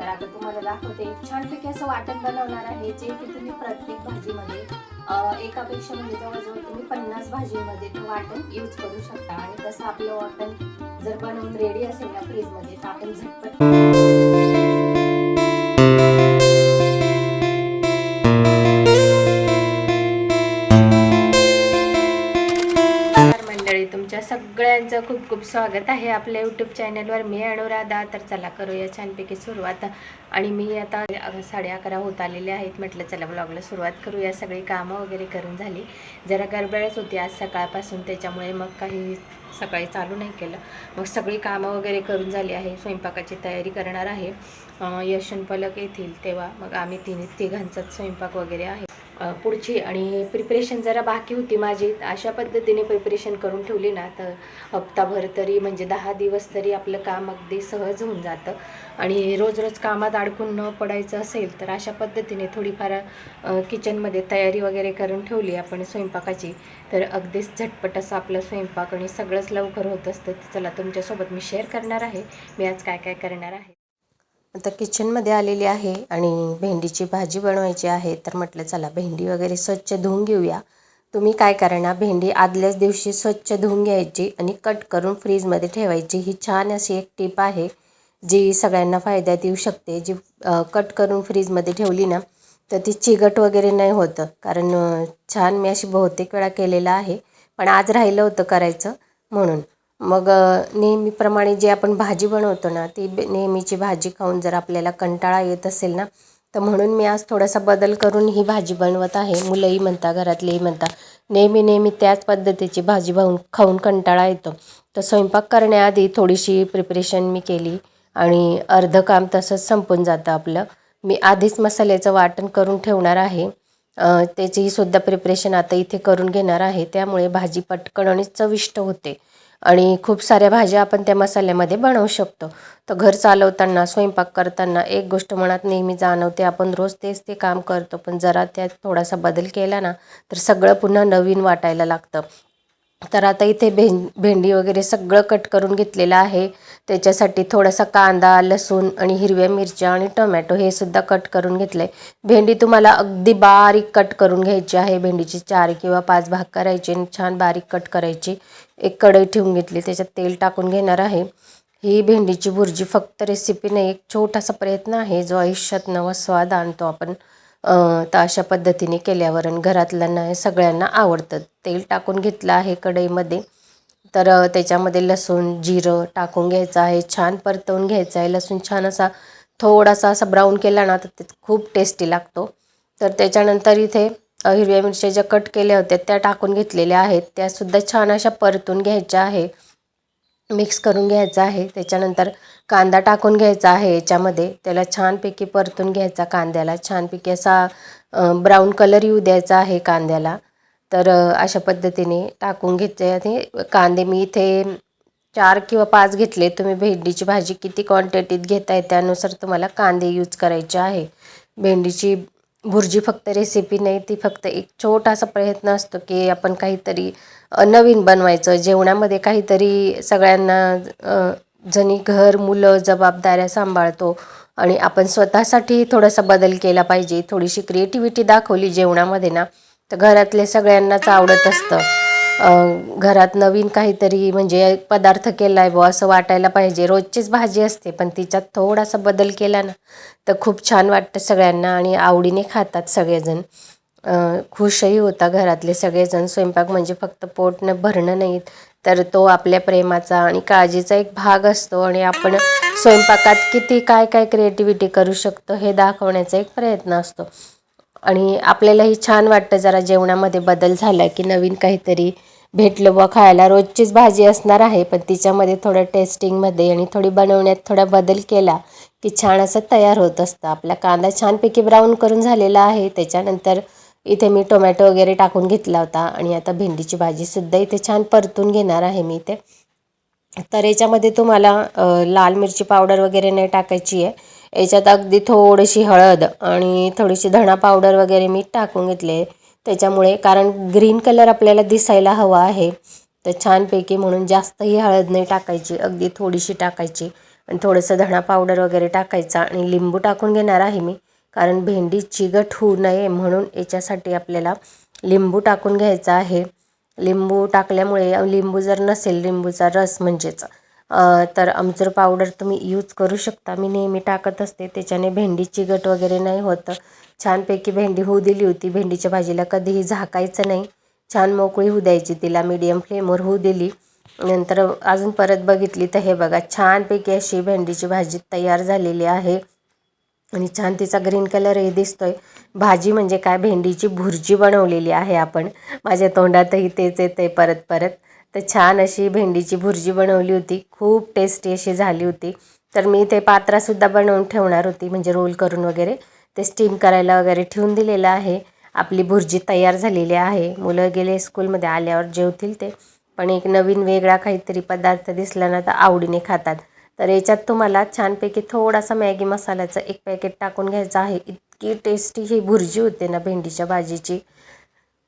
तर आता तुम्हाला दाखवते. छानपैकी असं वाटण बनवणार आहे, जे की तुम्ही प्रत्येक भाजीमध्ये एकापेक्षा म्हणजे जवळजवळ तुम्ही 50 भाजीमध्ये ते वाटण यूज करू शकता. आणि तसं आपलं वाटण जर बनवून रेडी असेल ना फ्रीजमध्ये, तर आपण झटपट मंडळी, तुमच्या सगळ्यांचं खूप खूप स्वागत आहे आपल्या यूट्यूब चॅनलवर. मी अनुराधा. तर चला करूया छानपैकी सुरुवात. आणि मी आता 11:30 होत आलेले आहेत. म्हटलं चला ब्लॉगला सुरुवात करूया. सगळी कामं वगैरे करून झाली. जरा गडबडच होती आज सकाळपासून, त्याच्यामुळे मग काही सकाळी चालू नाही केलं. मग सगळी कामं वगैरे करून झाली आहे. स्वयंपाकाची तयारी करणार आहे. यशन पलक येतील तेव्हा मग आम्ही तिघांचाच स्वयंपाक वगैरे आहे पुढची. आणि प्रिपरेशन जरा बाकी होती माझी. अशा पद्धतीने प्रिपरेशन करून ठेवली ना, तर हप्ताभर तरी म्हणजे 10 दिवस तरी आपलं काम अगदी सहज होऊन जातं. आणि रोज रोज कामात अडकून न पडायचं असेल तर अशा पद्धतीने थोडीफार किचनमध्ये तयारी वगैरे करून ठेवली आपण स्वयंपाकाची, तर अगदीच झटपट असं आपलं स्वयंपाक आणि सगळंच लवकर होत असतं. चला तुमच्यासोबत मी शेअर करणार आहे मी आज काय काय करणार आहे. आता किचनमध्ये आलेली आहे आणि भेंडीची भाजी बनवायची आहे. तर म्हटलं चला भेंडी वगैरे स्वच्छ धुवून घेऊया. तुम्ही काय करणार, भेंडी आदल्याच दिवशी स्वच्छ धुवून घ्यायची आणि कट करून फ्रीजमध्ये ठेवायची. ही छान अशी एक टिप आहे जी सगळ्यांना फायद्यात येऊ शकते. जी कट करून फ्रीजमध्ये ठेवली ना, तर ती चिकट वगैरे नाही होतं. कारण छान मी अशी बहुतेक वेळा केलेलं आहे, पण आज राहिलं होतं करायचं म्हणून. मग नेहमीप्रमाणे जे आपण भाजी बनवतो ना, ती नेहमीची भाजी खाऊन जर आपल्याला कंटाळा येत असेल ना, तर म्हणून मी आज थोडासा बदल करून ही भाजी बनवत आहे. मुलंही म्हणता, घरातलेही म्हणता, नेहमी त्याच पद्धतीची भाजी खाऊन कंटाळा येतो. तर स्वयंपाक करण्याआधी थोडीशी प्रिपरेशन मी केली आणि अर्धं काम तसंच संपून जातं आपलं. मी आधीच मसाल्याचं वाटण करून ठेवणार आहे. त्याचीसुद्धा प्रिपरेशन आता इथे करून घेणार आहे. त्यामुळे भाजी पटकन आणि चविष्ट होते आणि खूप साऱ्या भाज्या आपण त्या मसाल्यामध्ये बनवू शकतो. तर घर चालवताना, स्वयंपाक करताना एक गोष्ट मनात नेहमी जाणवते, आपण रोज तेच ते काम करतो, पण जरा त्यात थोडासा बदल केला ना, तर सगळं पुन्हा नवीन वाटायला लागतं. तर आता इथे भेंडी वगैरे सगळं कट करून घेतलेलं आहे. त्याच्यासाठी थोडासा कांदा, लसूण आणि हिरव्या मिरच्या आणि टोमॅटो हे सुद्धा कट करून घेतलं आहे. भेंडी तुम्हाला अगदी बारीक कट करून घ्यायची आहे. भेंडीची 4 किंवा 5 भाग करायचे आणि छान बारीक कट करायची. एक कढई ठेवून घेतली, त्याच्यात तेल टाकून घेणार आहे. ही भेंडीची भुर्जी फक्त रेसिपी नाही, एक छोटासा प्रयत्न आहे जो आयुष्यात नवा स्वाद आणतो आपण. तर अशा पद्धतीने केल्यावर आणि घरातल्यांना सगळ्यांना आवडतं. तेल टाकून घेतलं आहे कढईमध्ये. तर त्याच्यामध्ये लसूण, जिरं टाकून घ्यायचं आहे. छान परतवून घ्यायचं आहे. लसूण छान असा थोडासा असा ब्राऊन केला ना, तर ते खूप टेस्टी लागतो. तर त्याच्यानंतर इथे हिरव्या मिरच्या ज्या कट केल्या होत्या त्या टाकून घेतलेल्या आहेत. त्यासुद्धा छान अशा परतून घ्यायच्या आहे, मिक्स करून घ्यायचं आहे. त्याच्यानंतर कांदा टाकून घ्यायचा आहे याच्यामध्ये. त्याला छानपैकी परतून घ्यायचा. कांद्याला छानपैकी असा ब्राऊन कलर येऊ द्यायचा आहे कांद्याला. तर अशा पद्धतीने टाकून घ्यायचे. आणि कांदे मी इथे 4 किंवा 5 घेतले. तुम्ही भेंडीची भाजी किती क्वांटिटीत घेताय त्यानुसार तुम्हाला कांदे यूज करायचे आहे. भेंडीची भुर्जी फक्त रेसिपी नाही, ती फक्त एक छोटासा प्रयत्न असतो की आपण काहीतरी नवीन बनवायचं. जेवणामध्ये काहीतरी सगळ्यांना जणी घर, मुलं, जबाबदाऱ्या सांभाळतो आणि आपण स्वतःसाठी थोडासा बदल केला पाहिजे. थोडीशी क्रिएटिव्हिटी दाखवली जेवणामध्ये ना, तर घरातले सगळ्यांनाच आवडत असतं. घरात नवीन काहीतरी म्हणजे पदार्थ केला आहे बुवा असं वाटायला पाहिजे. रोजचीच भाजी असते, पण तिच्यात थोडासा बदल केला ना, तर खूप छान वाटतं सगळ्यांना आणि आवडीने खातात सगळेजण. खुशही होता घरातले सगळेजण. स्वयंपाक म्हणजे फक्त पोट भरणं नाही, तर तो आपल्या प्रेमाचा आणि काळजीचा एक भाग असतो. आणि आपण स्वयंपाकात किती काय काय क्रिएटिव्हिटी करू शकतो हे दाखवण्याचा एक प्रयत्न असतो. आणि आपल्यालाही छान वाटतं जरा जेवणामध्ये बदल झाला की नवीन काहीतरी भेटलं बुवा खायला. रोजचीच भाजी असणार आहे, पण तिच्यामध्ये थोडं टेस्टिंगमध्ये आणि थोडी बनवण्यात थोडा बदल केला की छान असं तयार होत असतं. आपला कांदा छानपैकी ब्राऊन करून झालेला आहे. त्याच्यानंतर इथे मी टोमॅटो वगैरे टाकून घेतला होता आणि आता भेंडीची भाजीसुद्धा इथे छान परतून घेणार आहे मी इथे. तर याच्यामध्ये तुम्हाला लाल मिरची पावडर वगैरे नाही टाकायची आहे. याच्यात अगदी थोडीशी हळद आणि थोडीशी धणा पावडर वगैरे मी टाकून घेतले त्याच्यामुळे, कारण ग्रीन कलर आपल्याला दिसायला हवा आहे तर छानपैकी, म्हणून जास्तही हळद नाही टाकायची, अगदी थोडीशी टाकायची. आणि थोडंसं धणा पावडर वगैरे टाकायचा आणि लिंबू टाकून घेणार आहे मी, कारण भेंडी चिकट होऊ नये म्हणून याच्यासाठी आपल्याला लिंबू टाकून घ्यायचा आहे. लिंबू टाकल्यामुळे, लिंबू जर नसेल, लिंबूचा रस म्हणजेच तर आमचूर पावडर तुम्ही यूज करू शकता. मी नेहमी टाकत असते, त्याच्याने भेंडी चिकट वगैरे नाही होत. छानपैकी भेंडी होऊ दिली होती. भेंडीच्या भाजीला कधीही झाकायचं नाही, छान मोकळी होऊ द्यायची, तिला मीडियम फ्लेमवर होऊ दिली. नंतर अजून परत बघितली तर हे बघा, छानपैकी अशी भेंडीची भाजी तयार झालेली आहे आणि छान तिचा ग्रीन कलरही दिसतोय. भाजी म्हणजे काय, भेंडीची भुर्जी बनवलेली आहे आपण. माझ्या तोंडातही तेच येते परत परत. तर छान अशी भेंडीची भुर्जी बनवली होती, खूप टेस्टी अशी झाली होती. तर मी ते पात्रासुद्धा बनवून ठेवणार होती, म्हणजे रोल करून वगैरे ते स्टीम करायला वगैरे ठेवून दिलेलं आहे. आपली भुर्जी तयार झालेली आहे. मुलं गेले स्कूलमध्ये, आल्यावर जेवतील ते. पण एक नवीन वेगळा काहीतरी पदार्थ दिसला ना तर आवडीने खातात. तर याच्यात तुम्हाला छानपैकी थोडासा मॅगी मसाल्याचं एक पॅकेट टाकून घ्यायचं आहे. इतकी टेस्टी ही भुर्जी होते ना भेंडीच्या भाजीची.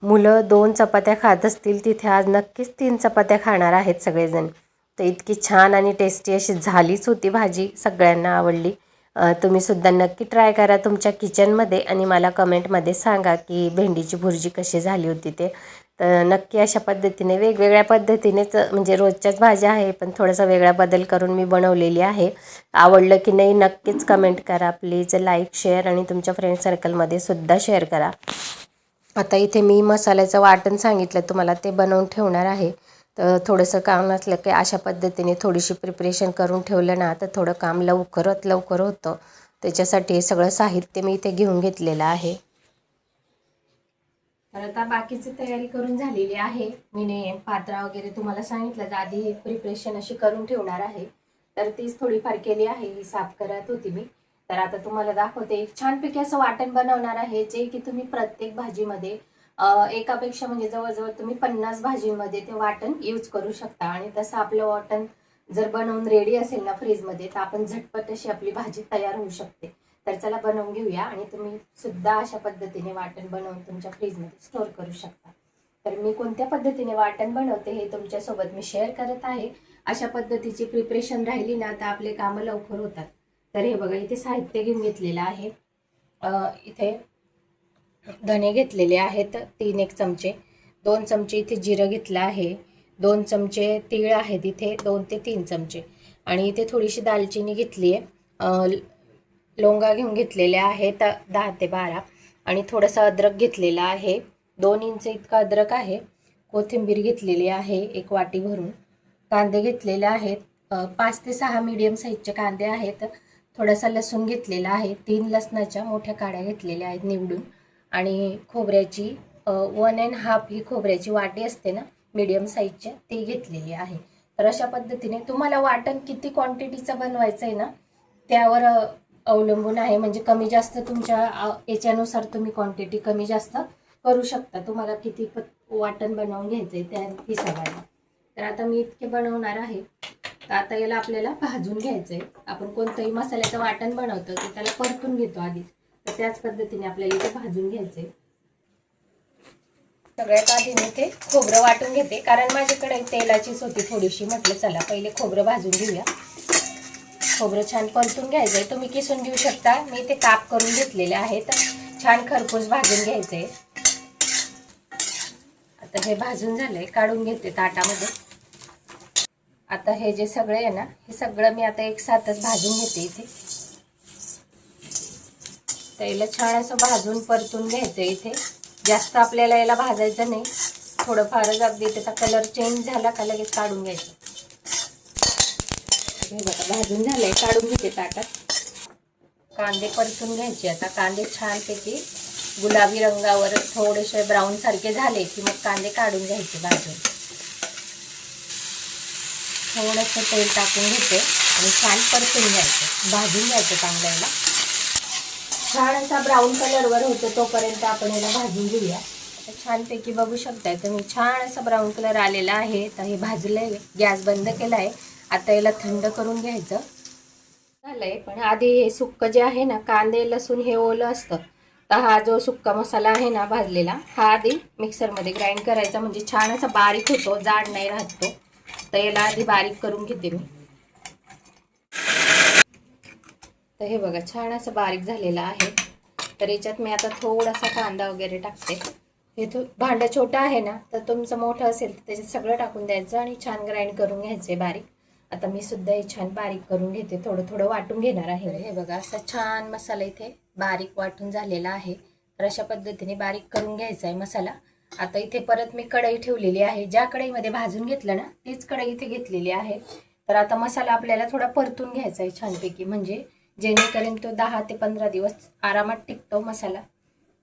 मुलं 2 चपात्या खात असतील तिथे, आज नक्कीच 3 चपात्या खाणार आहेत सगळेजण. तर इतकी छान आणि टेस्टी अशी झालीच होती भाजी, सगळ्यांना आवडली. तुम्हीसुद्धा नक्की ट्राय करा तुमच्या किचनमध्ये आणि मला कमेंटमध्ये सांगा की भेंडीची भुर्जी कशी झाली होती ते. तर नक्की अशा पद्धतीने वेगवेगळ्या पद्धतीनेच, म्हणजे रोजच्याच भाज्या आहे पण थोडासा वेगळा बदल करून मी बनवलेली आहे. आवडलं की नाही नक्कीच कमेंट करा प्लीज. लाईक, शेअर आणि तुमच्या फ्रेंड सर्कलमध्ये सुद्धा शेअर करा. आता इथे मी मसाल्याचं वाटण सांगितलं तुम्हाला, ते बनवून ठेवणार आहे. तर थोडंसं काम असलं की अशा पद्धतीने थोडीशी प्रिपरेशन करून ठेवलं ना तर थोडं काम लवकरात लवकर होतं. त्याच्यासाठी हे सगळं साहित्य मी इथे घेऊन घेतलेलं आहे. तर आता बाकीची तयारी करून झालेली आहे. मी पात्रा वगैरे तुम्हाला सांगितलं, आधी प्रिपरेशन अशी करून ठेवणार आहे. तर तीच थोडीफार केली आहे, ही साफ करत होती मी. तर आता तुम्हाला दाखवते. छानपैकी असं वाटण बनवणार आहे, जे की तुम्ही प्रत्येक भाजीमध्ये एकापेक्षा म्हणजे जवळजवळ तुम्ही 50 भाजींमध्ये ते वाटण यूज करू शकता. आणि तसं आपलं वाटण जर बनवून रेडी असेल ना फ्रीजमध्ये, तर आपण झटपट अशी आपली भाजी तयार होऊ शकते. तर चला बनवून घेऊया. आणि तुम्ही सुद्धा अशा पद्धतीने वाटण बनवून तुमच्या फ्रीजमध्ये स्टोअर करू शकता. तर मी कोणत्या पद्धतीने वाटण बनवते हे तुमच्यासोबत मी शेअर करत आहे. अशा पद्धतीची प्रिपरेशन राहिली ना तर आपले कामं लवकर होतात. तर हे बघा, इथे साहित्य घेऊन घेतलेलं आहे. इथे धणे घेतलेले आहेत 3-1 चमचे, 2 चमचे इथे जिरं घेतलं आहे, 2 चमचे तीळ आहेत इथे, 2 ते 3 चमचे. आणि इथे थोडीशी दालचिनी घेतली आहे, लवंगा घेऊन घेतलेल्या आहेत 10 ते 12, आणि थोडंसं अद्रक घेतलेला आहे, 2 इंच इतका अद्रक आहे. कोथिंबीर घेतलेली आहे 1 वाटी भरून. कांदे घेतलेले आहेत 5 ते 6 मीडियम साईजचे कांदे आहेत. थोडासा लसूण घेतलेला आहे, 3 लसणाच्या मोठ्या काड्या घेतलेल्या आहेत निवडून. आणि खोबऱ्याची 1.5 ही खोबऱ्याची वाटी असते ना मीडियम साईजची, ती घेतलेली आहे. तर अशा पद्धतीने तुम्हाला वाटण किती क्वांटिटीचं बनवायचं आहे ना त्यावर अवलंबून आहे. म्हणजे कमी जास्त तुमच्या याच्यानुसार तुम्ही क्वांटिटी कमी जास्त करू शकता, तुम्हाला किती वाटण बनवून घ्यायचं आहे त्या हिशोबाने. तर आता मी इतके बनवणार आहे. तर आता याला आपल्याला भाजून घ्यायचं आहे. आपण कोणतंही मसाल्याचं वाटण बनवतो तर त्याला परतून घेतो आधी, तर त्याच पद्धतीने आपल्याला इथे भाजून घ्यायचं आहे. सगळ्यात आधी मी ते खोबरं वाटून घेते, कारण माझ्याकडे तेलाचीच होती थोडीशी. म्हटलं चला पहिले खोबरं भाजून घेऊया. खोबरं छान परतून घ्यायचं आहे, तुम्ही किसून घेऊ शकता. मी ते काप करून घेतलेले आहेत, छान खरपूस भाजून घ्यायचं आहे. आता हे भाजून झालंय, काढून घेते ताटामध्ये. आता हे जे सगळे आहे ना, हे सगळं मी आता एकसाथच भाजून घेते इथे. त्याला छान असं भाजून परतून घ्यायचं इथे. जास्त आपल्याला याला भाजायचं नाही, थोडंफारच. अगदी त्याचा कलर चेंज झाला का लगेच काढून घ्यायचं. हे बघा भाजून झालंय, काढून घेते ताटात. कांदे परतून घ्यायचे. आता कांदे छानपैकी गुलाबी रंगावर थोडेसे ब्राऊन सारखे झाले की मग कांदे काढून घ्यायचे भाजून. थोडंसं तेल टाकून घेते आणि छान परतून घ्यायचं, भाजून घ्यायचं चांगल्याला. छान असा ब्राऊन कलरवर होतो तोपर्यंत आपण याला भाजून घेऊया. आता छानपैकी बघू शकताय तुम्ही, छान असा ब्राऊन कलर आलेला आहे. तर हे भाजलंय, गॅस बंद केला आहे. आता याला थंड करून घ्यायचं झालंय. पण आधी हे सुक्क जे आहे ना, कांदे लसूण हे ओलं असतं, तर हा जो सुक्का मसाला आहे ना भाजलेला, हा आधी मिक्सरमध्ये ग्राइंड करायचा, म्हणजे छान असा बारीक होतो, जाड नाही राहत तो. तर याला आधी बारीक करून घेते मी. तर हे बघा छान असं बारीक झालेलं आहे. तर याच्यात मी आता थोडासा कांदा वगैरे टाकते. हे भांडं छोटं आहे ना, तर तुमचं मोठं असेल तर त्याच्यात सगळं टाकून द्यायचं आणि छान ग्राइंड करून घ्यायचे बारीक. आता मी सुद्धा हे छान बारीक करून घेते, थोडं थोडं वाटून घेणार आहे. हे बघा असा छान मसाला इथे बारीक वाटून झालेला आहे. तर अशा पद्धतीने बारीक करून घ्यायचा आहे मसाला. आता इथे परत मी कढई ठेवलेली आहे. ज्या कढईमध्ये भाजून घेतलं ना तीच कढई इथे घेतलेली आहे. तर आता मसाला आपल्याला थोडा परतून घ्यायचा आहे छानपैकी, म्हणजे जेणेकरून तो 10 ते 15 दिवस आरामात टिकतो मसाला.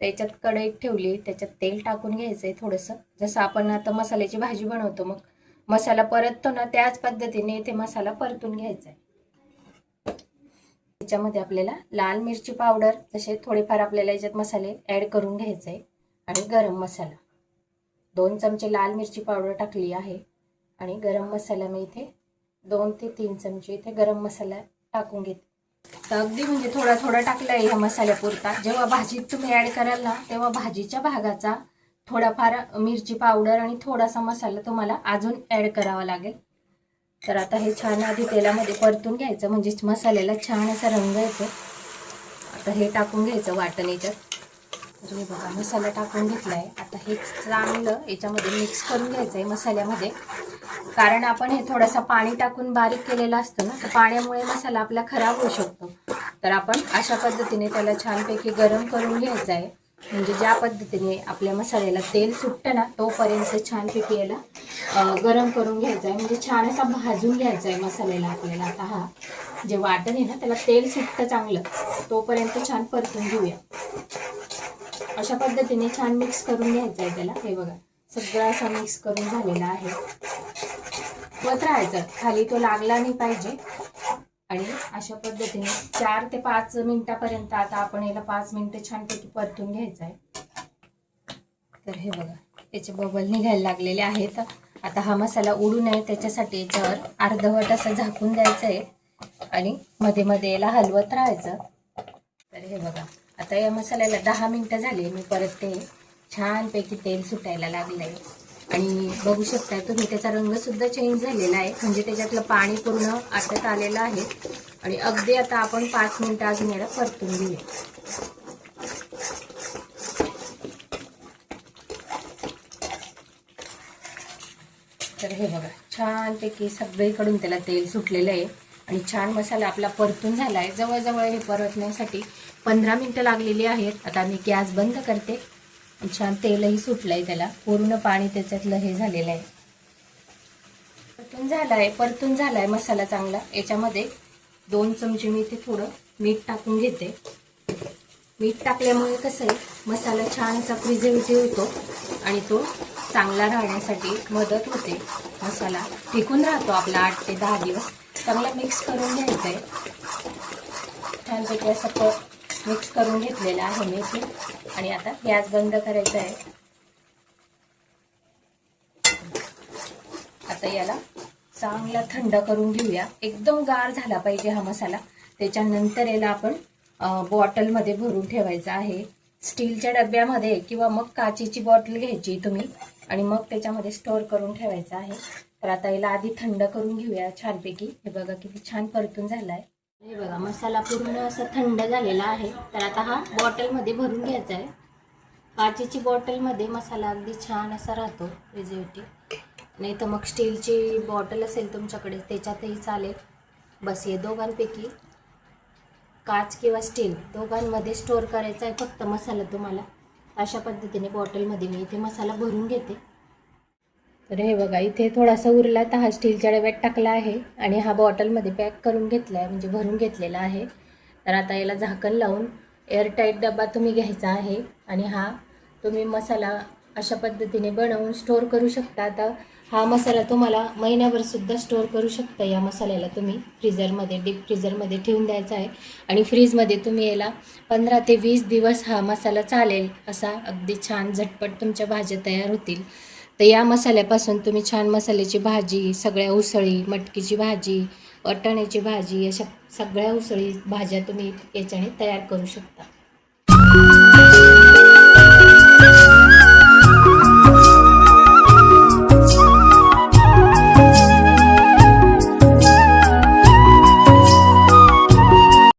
त्याच्यात कढईत ठेवली, त्याच्यात तेल टाकून घ्यायचंय थोडंसं. जसं आपण आता मसाल्याची भाजी बनवतो मग मसाला परततो ना, त्याच पद्धतीने इथे मसाला परतून घ्यायचा आहे. त्याच्यामध्ये आपल्याला लाल मिरची पावडर तसे थोडेफार आपल्याला याच्यात मसाले ॲड करून घ्यायचे आहे. आणि गरम मसाला 2 चमचे लाल मिरची पावडर टाकली आहे. आणि गरम मसाला मी इथे 2 ते 3 चमचे इथे गरम मसाला टाकून घेते. तर अगदी म्हणजे थोडा थोडा टाकला आहे ह्या मसाल्यापुरता. जेव्हा भाजीत तुम्ही ॲड कराल ना, तेव्हा भाजीच्या भागाचा थोडाफार मिरची पावडर आणि थोडासा मसाला तुम्हाला अजून ॲड करावा लागेल. तर आता हे छान आधी तेलामध्ये परतून घ्यायचं, म्हणजे मसाल्याला छान असा रंग येतो. आता हे टाकून घ्यायचं वाटण याच्यात. तर हे बघा मसाला टाकून घेतला आहे. आता हे चांगलं याच्यामध्ये मिक्स करून घ्यायचं आहे मसाल्यामध्ये. कारण आपण हे थोडंसं पाणी टाकून बारीक केलेलं असतं ना, तर पाण्यामुळे मसाला आपला खराब होऊ शकतो. तर आपण अशा पद्धतीने त्याला छानपैकी गरम करून घ्यायचं आहे. म्हणजे ज्या पद्धतीने आपल्या मसाल्याला तेल सुटतं ना, तोपर्यंत छानपैकी याला गरम करून घ्यायचं आहे. म्हणजे छान असा भाजून घ्यायचा आहे मसाल्याला आपल्याला. आता हा जे वाटण आहे ना, त्याला तेल सुटतं चांगलं, तोपर्यंत छान परतून घेऊया. अशा पद्धतीने छान मिक्स करून घ्यायचं आहे त्याला. हे बघा सगळं असं मिक्स करून झालेला आहे. वत राहायचं, खाली तो लागला नाही पाहिजे. आणि अशा पद्धतीने 4 ते 5 मिनिटापर्यंत आता आपण याला 5 मिनिटं छानपैकी परतून घ्यायचं आहे. तर हे बघा त्याचे बबल निघायला लागलेले आहेत. आता हा मसाला उडू नये त्याच्यासाठी याच्यावर अर्धवट असं झाकून द्यायचं आहे आणि मध्ये मध्ये याला हलवत राहायचं. तर हे बघा आता या मसाल्याला 10 मिनिटं झाली. मी परत ते छानपैकी तेल सुटायला लागलं आहे. आणि बघू शकता तुम्ही त्याचा रंग सुद्धा चेंज झालेला आहे, म्हणजे त्याच्यातलं पाणी पूर्ण आटत आलेलं आहे. आणि अगदी आता आपण 5 मिनिटं अजून याला परतून घेऊया. तर हे बघा छानपैकी सगळीकडून त्याला तेल सुटलेलं आहे आणि छान मसाला आपला परतून झाला आहे. जवळजवळ हे परतण्यासाठी 15 मिनिटं लागलेली आहेत. आता मी गॅस बंद करते. छान तेलही सुटलंय त्याला, पूर्ण पाणी त्याच्यातलं हे झालेलं आहे. परतून झालाय मसाला चांगला. याच्यामध्ये 2 चमचे मी इथे थोडं मीठ टाकून घेते. मीठ टाकल्यामुळे कसं आहे मसाला छान असा प्रिझर्वेटिव्ह होतो आणि तो चांगला राहण्यासाठी मदत होते. मसाला टिकून राहतो आपला 8 ते 10 दिवस. चांगला मिक्स करून घ्यायचं आहे. छानपैकी असं मिक्स करून घेतलेलं आहे मी इथे. आणि आता गॅस बंद करायचा आहे. आता याला चांगला थंड करून घेऊया. एकदम गार झाला पाहिजे हा मसाला. त्याच्यानंतर याला आपण बॉटलमध्ये भरून ठेवायचा आहे. स्टीलच्या डब्यामध्ये किंवा मग काचेची बॉटल घ्यायची तुम्ही आणि मग त्याच्यामध्ये स्टोअर करून ठेवायचा आहे. तर आता याला आधी थंड करून घेऊया छानपैकी. हे बघा किती छान परतून झालाय. हे बघा मसाला पूर्ण असा थंड झालेला आहे. तर आता हा बॉटलमध्ये भरून घ्यायचा आहे. काचेची बॉटलमध्ये मसाला अगदी छान असा राहतो प्रिझर्वेटिव्ह. नाही तर मग स्टीलची बॉटल असेल तुमच्याकडे त्याच्यातही चालेल. बस हे दोघांपैकी काच किंवा स्टील दोघांमध्ये स्टोअर करायचा आहे फक्त मसाला तुम्हाला. अशा पद्धतीने बॉटलमध्ये मी इथे मसाला भरून घेते. तर हे बघा इथे थोडासा उरला तर हा स्टीलच्या डब्यात टाकला आहे आणि हा बॉटलमध्ये पॅक करून घेतला आहे, म्हणजे भरून घेतलेला आहे. तर आता याला झाकण लावून एअरटाईट डबा तुम्ही घ्यायचा आहे आणि हा तुम्ही मसाला अशा पद्धतीने बनवून स्टोअर करू शकता. आता हा मसाला तुम्हाला महिन्याभरसुद्धा स्टोअर करू शकता. या मसाल्याला तुम्ही फ्रीझरमध्ये डीप फ्रीझरमध्ये ठेवून द्यायचा आहे आणि फ्रीजमध्ये तुम्ही याला 15 ते 20 दिवस हा मसाला चालेल असा अगदी छान झटपट तुमच्या भाज्या तयार होतील. तर या मसाल्यापासून तुम्ही छान मसाल्याची भाजी, सगळ्या उसळी, मटकीची भाजी, वाटाण्याची भाजी, अशा सगळ्या उसळी भाज्या तुम्ही याच्याने तयार करू शकता.